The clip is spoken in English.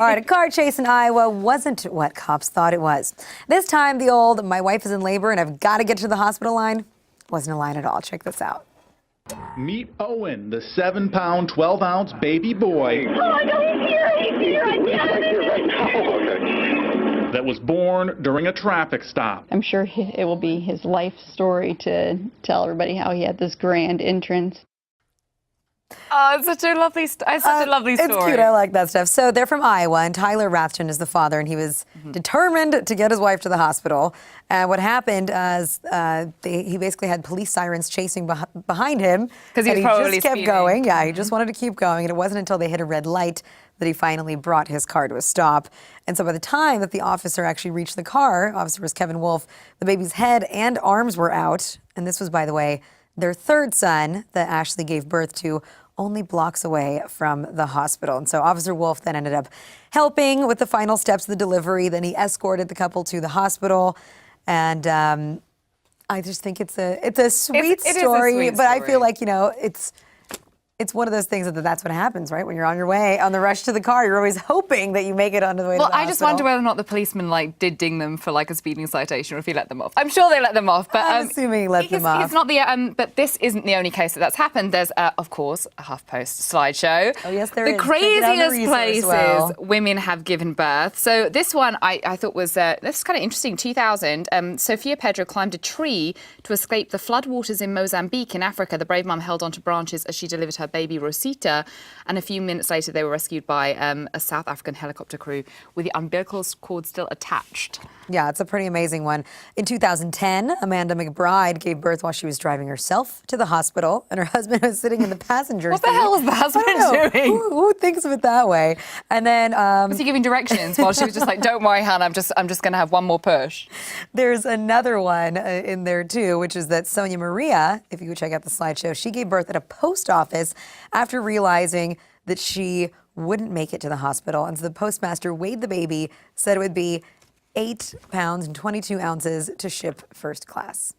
All right, a car chase in Iowa wasn't what cops thought it was. This time, the old "my wife is in labor and I've got to get to the hospital" line wasn't a line at all. Check this out. Meet Owen, the 7-pound, 12-ounce baby boy. Oh, I know he's here. I got it right now. Okay. That was born during a traffic stop. I'm sure it will be his life story to tell everybody how he had this grand entrance. Oh, it's such a lovely story. It's cute. I like that stuff. So they're from Iowa, and Tyler Rathjen is the father, and he was determined to get his wife to the hospital. And what happened is he basically had police sirens chasing behind him. Because he just kept going. Yeah, he just wanted to keep going. And it wasn't until they hit a red light that he finally brought his car to a stop. And so by the time that the officer actually reached the car, officer was Kevin Wolf, the baby's head and arms were out. And this was, by the way, their third son that Ashley gave birth to, only blocks away from the hospital. And so Officer Wolf then ended up helping with the final steps of the delivery. Then he escorted the couple to the hospital. And I just think it's a sweet story. But I feel like, it's one of those things that's what happens, right? When you're on your way, on the rush to the car, you're always hoping that you make it onto the way to the hospital. Well, I just wonder whether or not the policeman did ding them for a speeding citation, or if he let them off. I'm sure they let them off, but I'm assuming he let them off. It's not the but this isn't the only case that's happened. There's of course a HuffPost slideshow. Oh yes, there is. The craziest places well. women have given birth. So this one I thought was this is kind of interesting. 2000, Sophia Pedro climbed a tree to escape the floodwaters in Mozambique in Africa. The brave mum held onto branches as she delivered her baby Rosita, and a few minutes later they were rescued by a South African helicopter crew with the umbilical cord still attached. Yeah, it's a pretty amazing one. In 2010, Amanda McBride gave birth while she was driving herself to the hospital, and her husband was sitting in the passenger seat. What the hell was the husband doing? Who thinks of it that way? And then was he giving directions while she was just like, "Don't worry, hon, I'm just going to have one more push." There's another one in there too, which is that Sonia Maria, if you could check out the slideshow, she gave birth at a post office after realizing that she wouldn't make it to the hospital. And so the postmaster weighed the baby, said it would be 8 pounds and 22 ounces to ship first class.